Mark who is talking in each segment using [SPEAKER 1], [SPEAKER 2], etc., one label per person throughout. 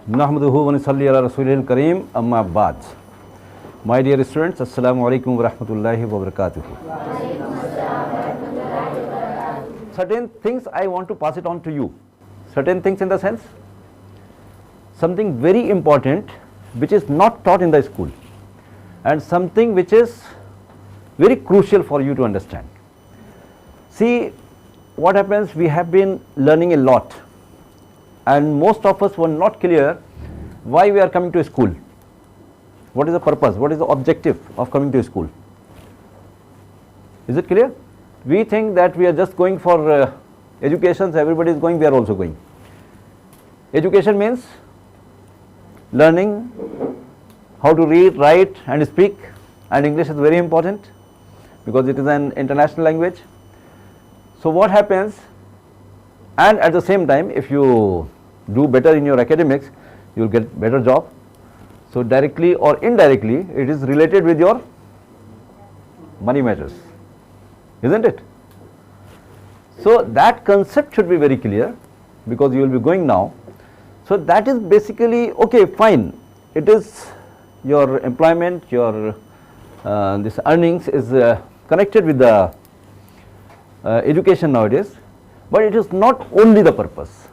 [SPEAKER 1] नहमदुहु व नसल्ली अला रसूलिल करीम अम्मा बाद. My dear students, assalamu alaikum wa rahmatullahi wa barakatuh. Certain things I want to pass it on to you. Certain things in the sense, something very important which is not taught in the school, and something which is very crucial for you to understand. See, what happens, we have been learning a lot, and most of us were not clear why we are coming to school. What is the purpose? What is the objective of coming to school? Is it clear? We think that we are just going for education, so everybody is going, we are also going. Education means learning how to read, write and speak, and English is very important because it is an international language. So what happens, and at the same time, if you do better in your academics, you will get better job. So directly or indirectly, it is related with your money matters, isn't it? So that concept should be very clear because you will be going now. So that is basically, okay, fine, it is your employment, your this earnings is connected with the education nowadays, but it is not only the purpose.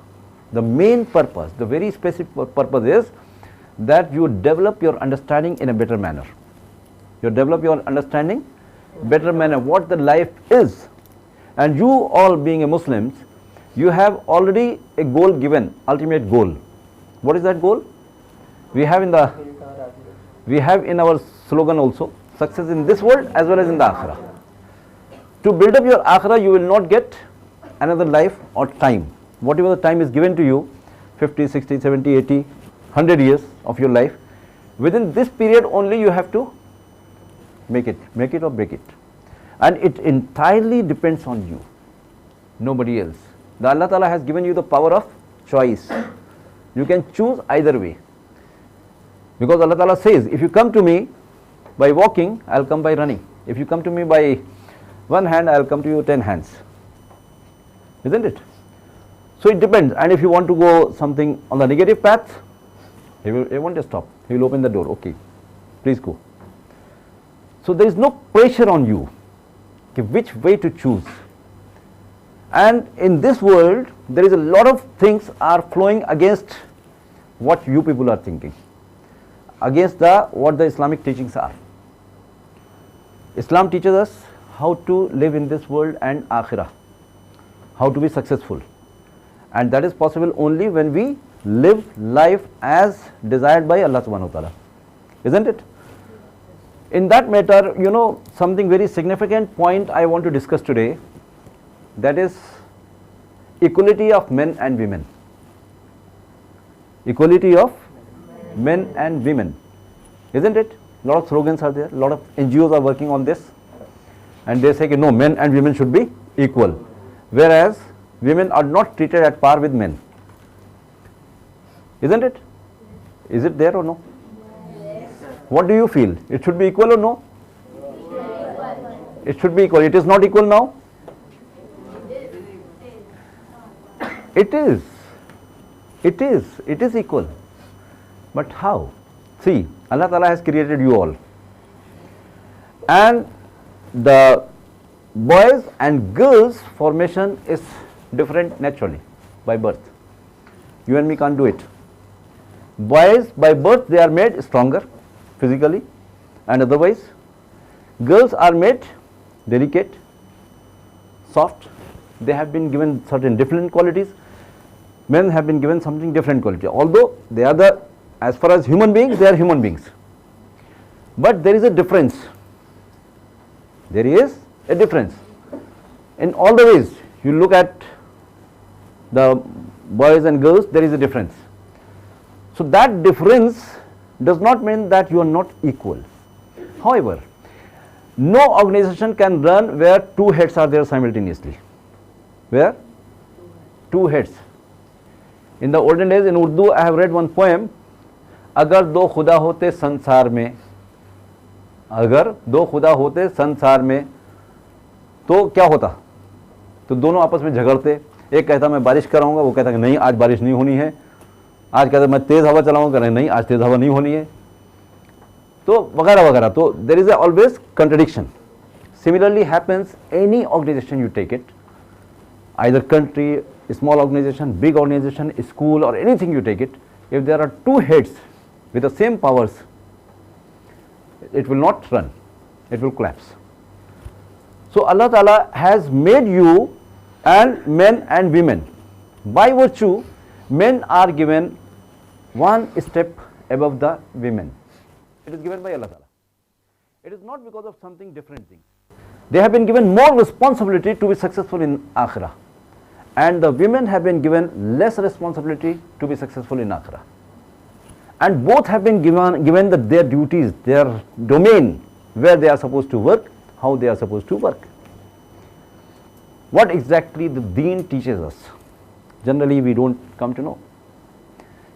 [SPEAKER 1] The main purpose, the very specific purpose is that you develop your understanding in a better manner. You develop your understanding better manner what the life is, and you all being a Muslims, you have already a goal given, ultimate goal. What is that goal? We have in our slogan also, success in this world as well as in the akhirah. To build up your akhirah, you will not get another life or time. Whatever the time is given to you, 50, 60, 70, 80, 100 years of your life, within this period only you have to make it or break it. And it entirely depends on you, nobody else. The Allah Ta'ala has given you the power of choice. You can choose either way. Because Allah Ta'ala says, if you come to me by walking, I will come by running. If you come to me by one hand, I will come to you 10 hands. Isn't it? So it depends. And if you want to go something on the negative path, he won't just stop. He will open the door. Okay, please go. So there is no pressure on you, okay, which way to choose. And in this world, there is a lot of things are flowing against what you people are thinking, against what the Islamic teachings are. Islam teaches us how to live in this world and akhirah, how to be successful, and that is possible only when we live life as desired by Allah subhanahu wa ta'ala, isn't it? In that matter, you know, something very significant point I want to discuss today, that is equality of men and women. Equality of men and women, isn't it? A lot of slogans are there, a lot of NGOs are working on this, and they say, no, men and women should be equal, whereas women are not treated at par with men. Isn't it? Is it there or no? Yes. What do you feel? It should be equal or no? It should be equal. It is not equal now? It is. It is. It is equal. But how? See, Allah Ta'ala has created you all. And the boys and girls formation is different naturally by birth. You and me can't do it. Boys by birth they are made stronger physically and otherwise. Girls are made delicate, soft. They have been given certain different qualities. Men have been given something different quality. Although they are as far as human beings, they are human beings. But there is a difference. There is a difference. In all the ways, you look at the boys and girls, there is a difference. So that difference does not mean that you are not equal. However, no organization can run where two heads are there simultaneously. Where? Two heads. In the olden days in Urdu, I have read one poem, अगर दो खुदा होते संसार में, अगर दो खुदा होते संसार में, तो क्या होता? तो दोनों आपस में झगड़ते, एक कहता मैं बारिश कराऊंगा, वो कहता कि नहीं आज बारिश नहीं होनी है, आज कहते मैं तेज़ हवा चलाऊँ, करें नहीं आज तेज़ हवा नहीं होनी है, तो वगैरह वगैरह. तो there is always contradiction. Similarly happens any organization you take it, either country, small organization, big organization, school or anything you take it, if there are two heads with the same powers, it will not run, it will collapse. So Allah Ta'ala has made you and men and women. By virtue, men are given one step above the women. It is given by Allah Ta'ala. It is not because of something different thing. They have been given more responsibility to be successful in Akhirah, and the women have been given less responsibility to be successful in Akhirah. And both have been given their duties, their domain, where they are supposed to work, how they are supposed to work. What exactly the Deen teaches us, generally we don't come to know.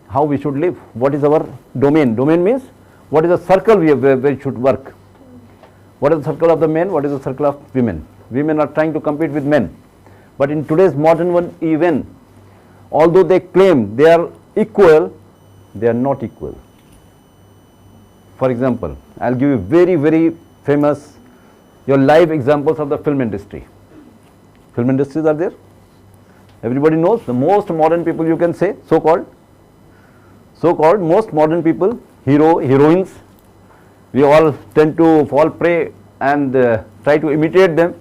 [SPEAKER 1] How we should live, what is our domain? Domain means what is the circle where we should work. What is the circle of the men, what is the circle of women? Women are trying to compete with men. But in today's modern world, even although they claim they are equal, they are not equal. For example, I will give you very, very famous, your live examples of the film industry. Film industries are there. Everybody knows the most modern people, you can say, so-called most modern people, heroines. We all tend to fall prey and try to imitate them,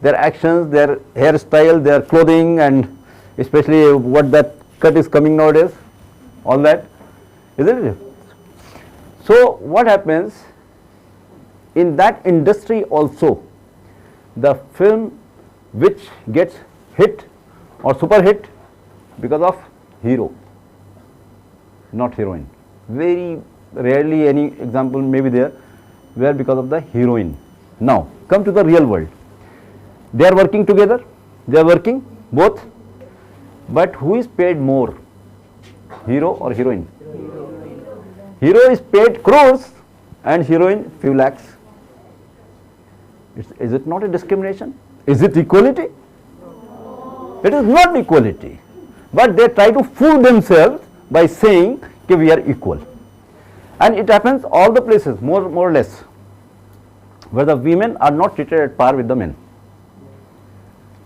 [SPEAKER 1] their actions, their hairstyle, their clothing, and especially what that cut is coming nowadays, all that, isn't it? So what happens in that industry also, the film which gets hit or super hit because of hero, not heroine. Very rarely any example may be there where because of the heroine. Now come to the real world. They are working together, they are working both, but who is paid more, hero or heroine? Hero is paid crores and heroine few lakhs. Is it not a discrimination? Is it equality? It is not equality, but they try to fool themselves by saying that we are equal. And it happens all the places, more or less, where the women are not treated at par with the men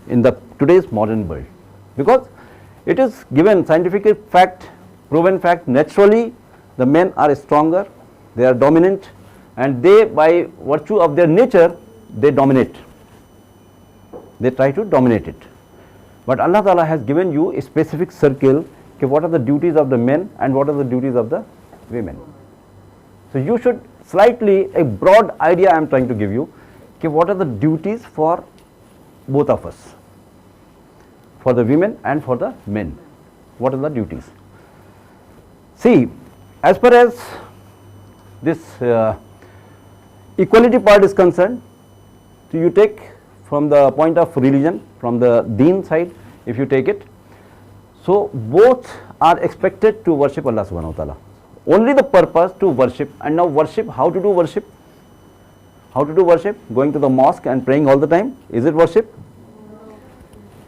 [SPEAKER 1] in the today's modern world, because it is given scientific fact, proven fact, naturally the men are stronger, they are dominant, and they, by virtue of their nature, they dominate. They try to dominate it. But Allah Ta'ala has given you a specific circle, okay, what are the duties of the men and what are the duties of the women. So you should slightly, a broad idea I am trying to give you, okay, what are the duties for both of us, for the women and for the men. What are the duties? See, as far as this equality part is concerned, so you take from the point of religion, from the Deen side, if you take it, so both are expected to worship Allah Subhanahu wa Ta'ala. Only the purpose to worship. And now worship, how to do worship? How to do worship? Going to the mosque and praying all the time, is it worship?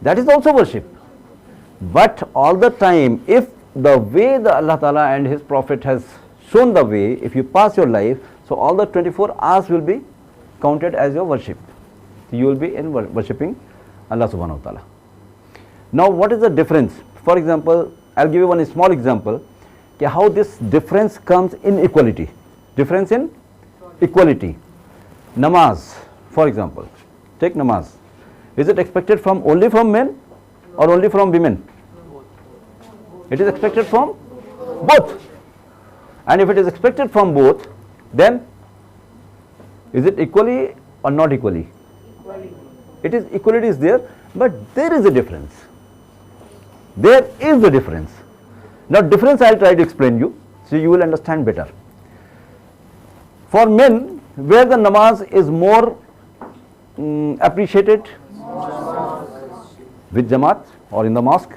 [SPEAKER 1] That is also worship. But all the time, if the way the Allah Ta'ala and His Prophet has shown the way, if you pass your life, so all the 24 hours will be counted as your worship. You will be in worshipping Allah Subhanahu wa Ta'ala. Now what is the difference? For example, I will give you one small example, okay, how this difference comes in equality. Difference in equality. Namaz, for example, take namaz. Is it expected from only from men or only from women? It is expected from both. And if it is expected from both, then is it equally or not equally? It is, equality is there, but there is a difference. There is a difference. Now difference I will try to explain you, so you will understand better. For men, where the namaz is more appreciated, with Jamaat or in the mosque,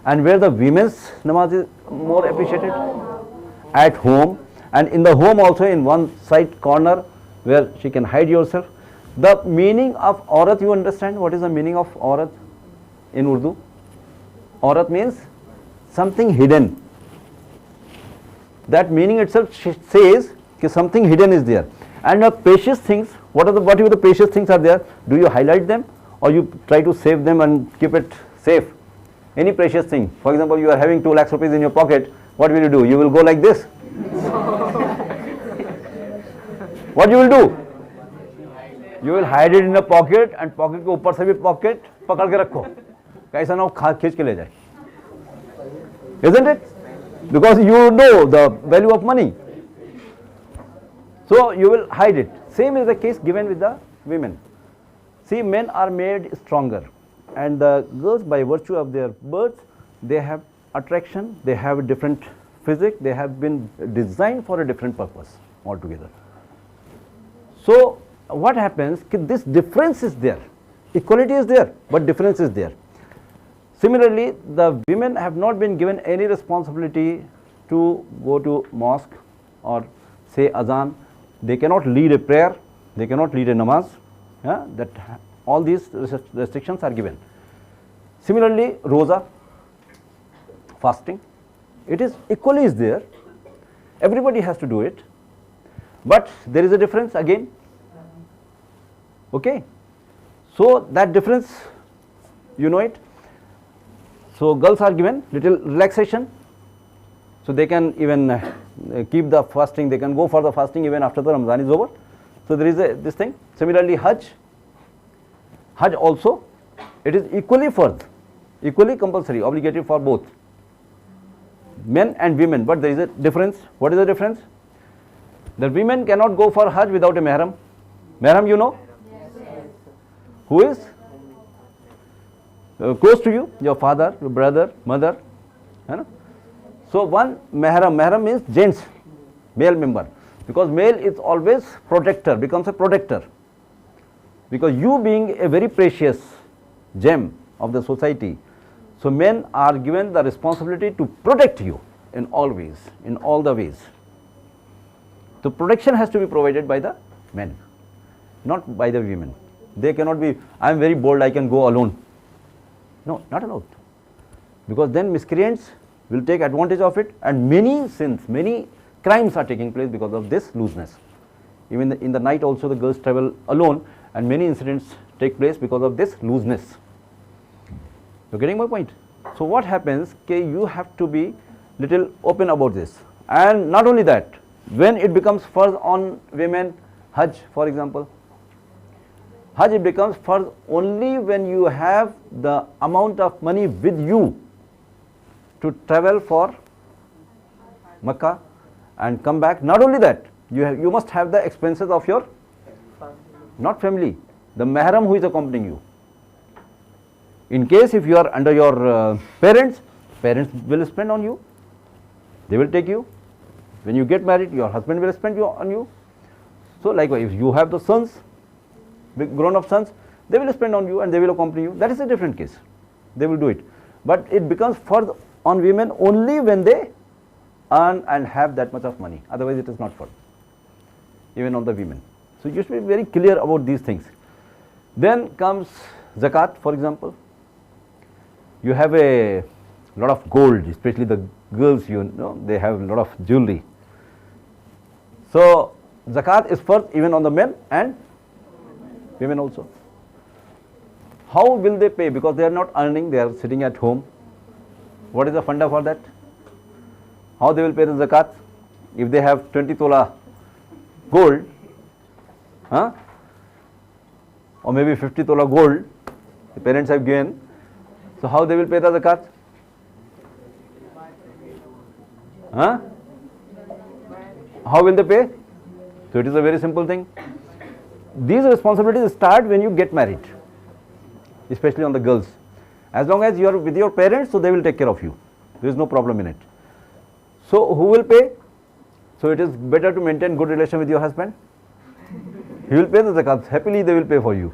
[SPEAKER 1] and where the women's namaz is more appreciated, at home, and in the home also in one side corner where she can hide yourself. The meaning of aurat, you understand what is the meaning of aurat in Urdu? Aurat means something hidden. that meaning itself says that something hidden is there. And precious things, whatever the precious things are there, do you highlight them or you try to save them and keep it safe? Any precious thing, for example, you are having 2 lakhs rupees in your pocket, what will you do? You will go like this. What you will do? You will hide it in a pocket and pocket के ऊपर से भी pocket पकड़ के रखो, कैसा ना हो खींच के ले जाए. Isn't it? Because you know the value of money. So you will hide it. Same is the case given with the women. See, men are made stronger and the girls, by virtue of their birth, they have attraction, they have a different physique, they have been designed for a different purpose altogether. So what happens, this difference is there, equality is there, but difference is there. Similarly, the women have not been given any responsibility to go to mosque or say azan. They cannot lead a prayer, they cannot lead a namaz, that all these restrictions are given. Similarly, roza, fasting, it is equally is there, everybody has to do it, but there is a difference again. Okay, so that difference, you know it. So girls are given little relaxation, so they can even keep the fasting, they can go for the fasting even after the Ramadan is over. So there is this thing. Similarly, Hajj also, it is equally fard, equally compulsory, obligatory for both men and women, but there is a difference. What is the difference? The women cannot go for Hajj without a mahram. Mahram, you know? Yes. Who is close to you? Your father, your brother, mother. So one mahram means gents, male member, because male is always protector, becomes a protector, because you being a very precious gem of the society, so men are given the responsibility to protect you in all ways, in all the ways. So protection has to be provided by the men, not by the women. They cannot be, I am very bold, I can go alone. No, not allowed, because then miscreants will take advantage of it, and many sins, many crimes are taking place because of this looseness. Even in the night also the girls travel alone, and many incidents take place because of this looseness. You are getting my point? So what happens, you have to be little open about this. And not only that, when it becomes farz on women, Hajj for example, Hajj it becomes farz only when you have the amount of money with you to travel for Makkah and come back. Not only that, you must have the expenses of your, not family, the mahram who is accompanying you. In case if you are under your parents will spend on you, they will take you. When you get married, your husband will spend on you. So likewise, if you have the sons, big grown up sons, they will spend on you and they will accompany you. That is a different case, they will do it. But it becomes farz on women only when they earn and have that much of money, otherwise it is not farz, even on the women. So you should be very clear about these things. Then comes zakat, for example. You have a lot of gold, especially the girls, you know, they have a lot of jewelry. So zakat is farz even on the men and women also. How will they pay? Because they are not earning, they are sitting at home. What is the funda for that? How they will pay the zakat? If they have 20 tola gold, or maybe 50 tola gold, the parents have given, so how they will pay the zakat? How will they pay? So it is a very simple thing. These responsibilities start when you get married, especially on the girls. As long as you are with your parents, so they will take care of you. There is no problem in it. So who will pay? So it is better to maintain good relation with your husband. He will pay the zakat. Happily they will pay for you.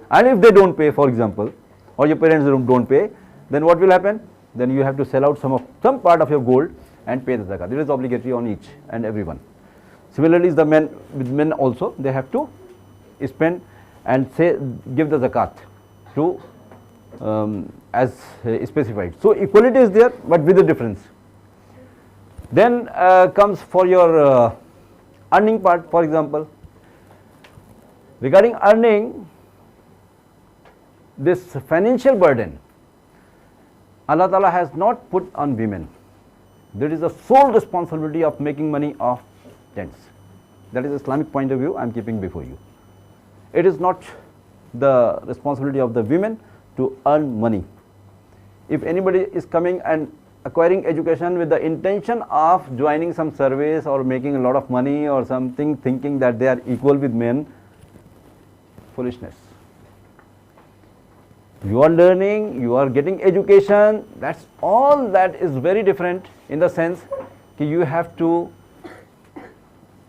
[SPEAKER 1] And if they don't pay, for example, or your parents don't pay, then what will happen? Then you have to sell out some part of your gold and pay the zakat. It is obligatory on each and everyone. Similarly, the men, with men also, they have to spend and give the zakat to as specified. So equality is there, but with a difference. Then comes for your earning part, for example. Regarding earning, this financial burden Allah Ta'ala has not put on women. There is the sole responsibility of making money of gents. That is Islamic point of view I am keeping before you. It is not the responsibility of the women to earn money. If anybody is coming and acquiring education with the intention of joining some service or making a lot of money or something, thinking that they are equal with men, foolishness. You are learning, you are getting education, that's all. That is very different in the sense that you have to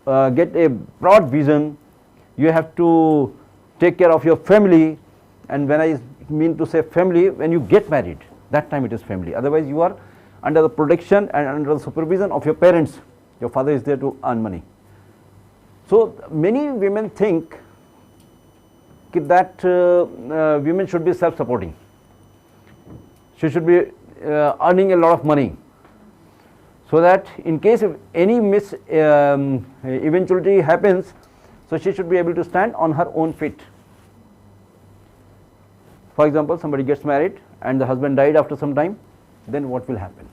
[SPEAKER 1] get a broad vision, you have to take care of your family, and when I mean to say family, when you get married, that time it is family. Otherwise you are under the protection and under the supervision of your parents. Your father is there to earn money. So many women think that women should be self-supporting. She should be earning a lot of money, so that in case if any eventuality happens, so she should be able to stand on her own feet. For example, somebody gets married and the husband died after some time, then what will happen?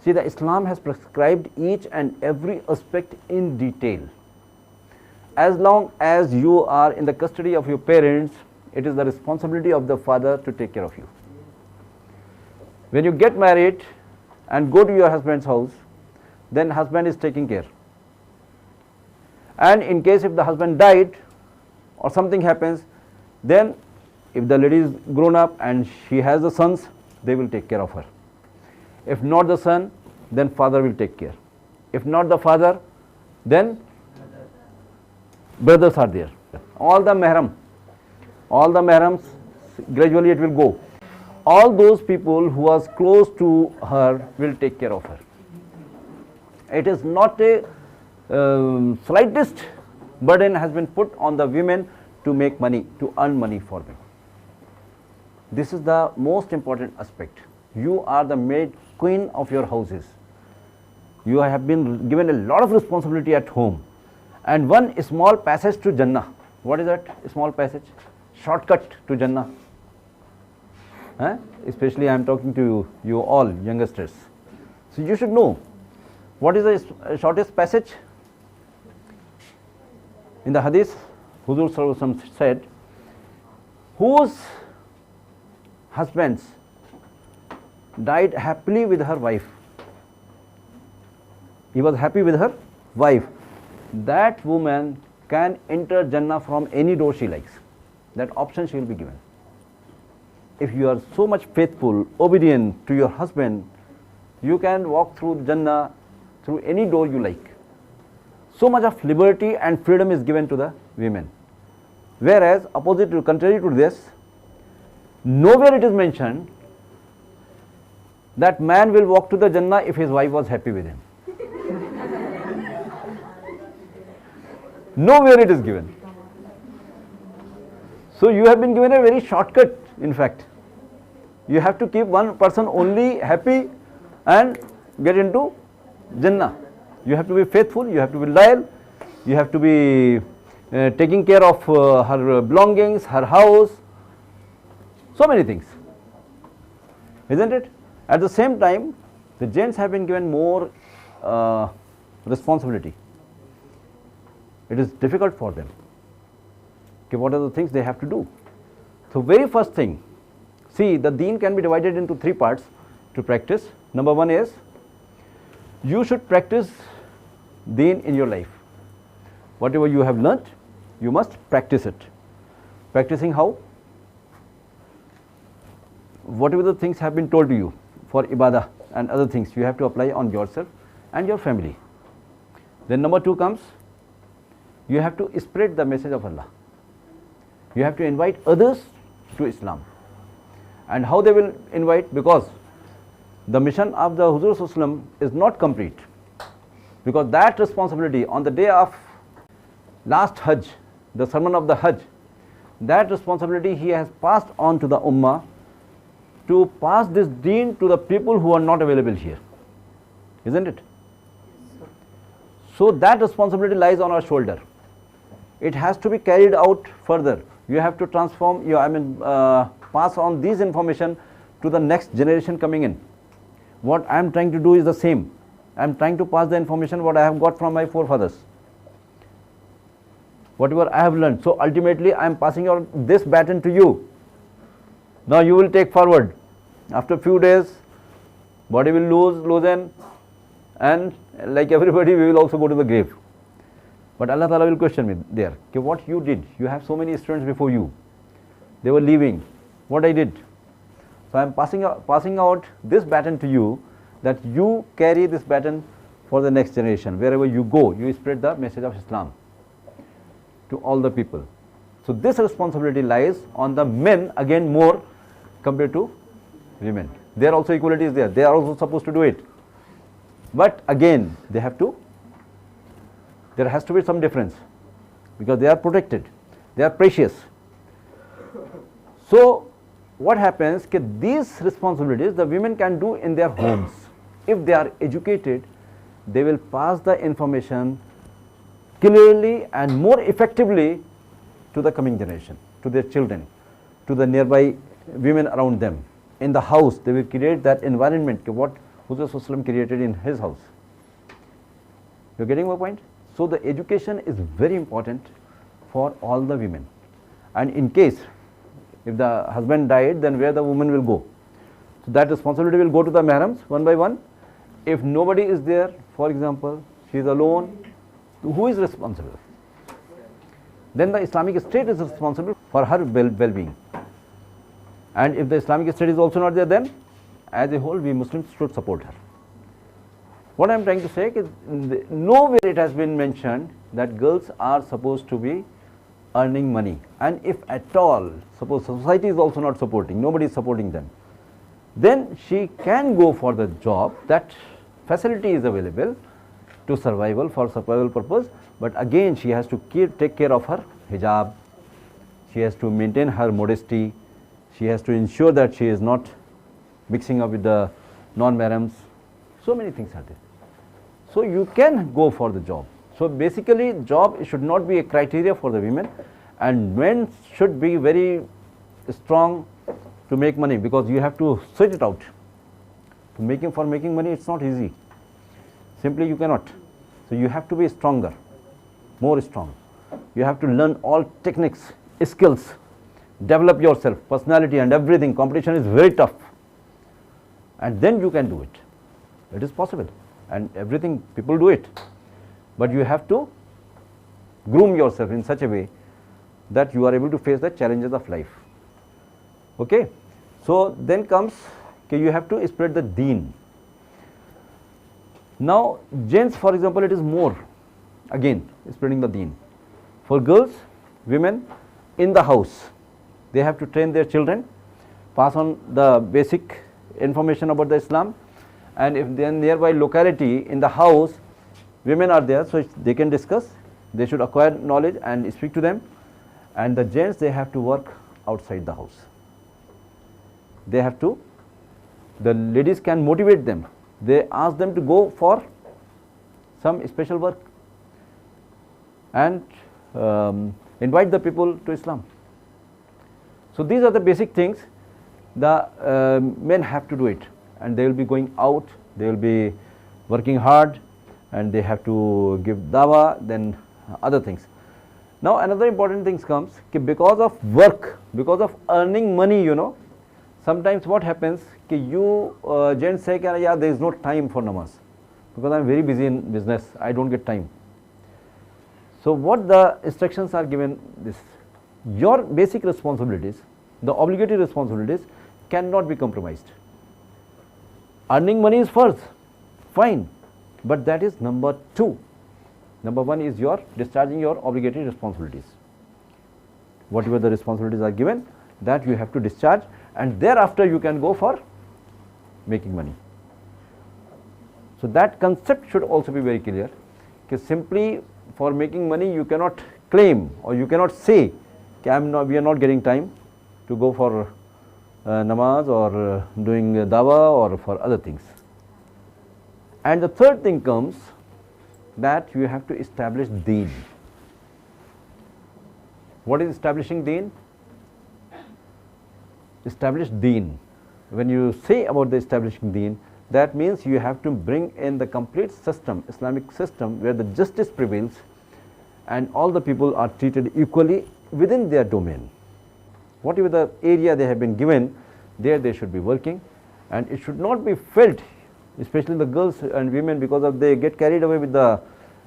[SPEAKER 1] See, the Islam has prescribed each and every aspect in detail. As long as you are in the custody of your parents, it is the responsibility of the father to take care of you. When you get married and go to your husband's house, then husband is taking care. And in case if the husband died or something happens, then if the lady is grown up and she has the sons, they will take care of her. If not the son, then father will take care. If not the father, then brothers are there. All the mahrams, gradually it will go. All those people who are close to her will take care of her. It is not a slightest burden has been put on the women to make money, to earn money for them. This is the most important aspect. You are the maid queen of your houses. You have been given a lot of responsibility at home. And one small passage to Jannah. What is that small passage? Shortcut to Jannah. Especially I am talking to you all youngsters. So you should know what is the shortest passage. In the hadith, Huzur Sallallahu Alaihi Wasallam said, whose husbands died happily with her wife, he was happy with her wife, that woman can enter Jannah from any door she likes. That option she will be given. If you are so much faithful, obedient to your husband, you can walk through Jannah through any door you like. So much of liberty and freedom is given to the women. Whereas, contrary to this, nowhere it is mentioned that man will walk to the Jannah if his wife was happy with him. Nowhere it is given. So you have been given a very shortcut, in fact. You have to keep one person only happy and get into Jannah. You have to be faithful, you have to be loyal, you have to be taking care of her belongings, her house, so many things, isn't it? At the same time, the gents have been given more responsibility. It is difficult for them. Okay, what are the things they have to do? So very first thing, see, the deen can be divided into three parts to practice. Number one is, you should practice deen in your life. Whatever you have learnt, you must practice it. Practicing how? Whatever the things have been told to you for ibadah and other things, you have to apply on yourself and your family. Then number two comes, you have to spread the message of Allah. You have to invite others to Islam. And how they will invite? Because the mission of the Huzur Sallallahu Alaihi Wasallam is not complete. Because that responsibility on the day of last Hajj, the sermon of the Hajj, that responsibility he has passed on to the Ummah to pass this deen to the people who are not available here. Isn't it? So that responsibility lies on our shoulder. It has to be carried out further. You have to transform, pass on this information to the next generation coming in. What I am trying to do is the same. I am trying to pass the information what I have got from my forefathers, whatever I have learned. So ultimately I am passing on this baton to you. Now you will take forward. After few days, body will loosen, and like everybody, we will also go to the grave. But Allah Ta'ala will question me there, okay, what you did. You have so many students before you. They were leaving. What I did. So I am passing out this baton to you, that you carry this baton for the next generation. Wherever you go, you spread the message of Islam to all the people. So this responsibility lies on the men again more compared to women. There also equality is there. They are also supposed to do it. But again, there has to be some difference, because they are protected. They are precious. So what happens, these responsibilities the women can do in their homes. If they are educated, they will pass the information clearly and more effectively to the coming generation, to their children, to the nearby women around them. In the house, they will create that environment what Huzur created in his house. You are getting my point? So the education is very important for all the women. And in case if the husband died, then where the woman will go? So that responsibility will go to the mahrams one by one. If nobody is there, for example, she is alone, who is responsible? Then the Islamic State is responsible for her well-being. And if the Islamic State is also not there, then as a whole we Muslims should support her. What I am trying to say is, nowhere it has been mentioned that girls are supposed to be earning money. And if at all, suppose society is also not supporting, nobody is supporting them, then she can go for the job. That facility is available to survival, for survival purpose. But again, she has to take care of her hijab, she has to maintain her modesty, she has to ensure that she is not mixing up with the non-mahrams. So many things are there. So you can go for the job. So basically, job should not be a criteria for the women, and men should be very strong to make money, because you have to sweat it out. For making money, it's not easy. Simply you cannot. So you have to be stronger, more strong. You have to learn all techniques, skills, develop yourself, personality and everything. Competition is very tough. And then you can do it. It is possible. And everything, people do it. But you have to groom yourself in such a way that you are able to face the challenges of life. Okay? So then comes, you have to spread the deen. Now, gents, for example, it is more, again, spreading the deen. For girls, women, in the house, they have to train their children, pass on the basic information about the Islam, and if they are nearby locality in the house, women are there, so they can discuss, they should acquire knowledge and speak to them. And the gents, they have to work outside the house. They have to, the ladies can motivate them. They ask them to go for some special work and invite the people to Islam. So these are the basic things. The men have to do it, and they will be going out, they will be working hard, and they have to give dawah, then other things. Now another important thing comes, because of work, because of earning money, sometimes what happens, you gents say, yeah, there is no time for namaz, because I am very busy in business, I don't get time. So what the instructions are given, this, your basic responsibilities, the obligatory responsibilities cannot be compromised. Earning money is first, fine, but that is number two. Number one is your discharging your obligatory responsibilities. Whatever the responsibilities are given, that you have to discharge, and thereafter you can go for making money. So that concept should also be very clear, because simply for making money you cannot claim, or you cannot say, we are not getting time to go for namaz or doing dawah or for other things. And the third thing comes, that you have to establish deen. What is establishing deen? Establish deen. When you say about the establishing deen, that means you have to bring in the complete system, Islamic system, where the justice prevails and all the people are treated equally within their domain. Whatever the area they have been given, there they should be working, and it should not be felt, especially the girls and women, because of they get carried away with the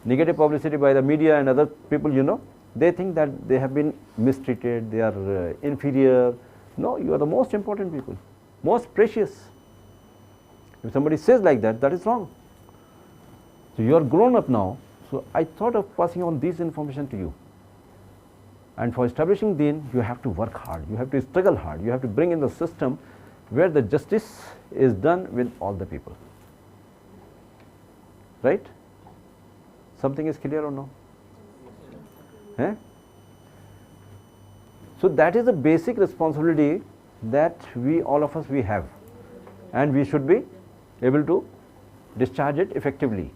[SPEAKER 1] negative publicity by the media and other people, you know. They think that they have been mistreated, they are inferior. No, you are the most important people, most precious. If somebody says like that, that is wrong. So you are grown up now, so I thought of passing on this information to you. And for establishing deen, you have to work hard, you have to struggle hard, you have to bring in the system where the justice is done with all the people. Right? Something is clear or no? Eh? So that is a basic responsibility that we, all of us, we have, and we should be able to discharge it effectively.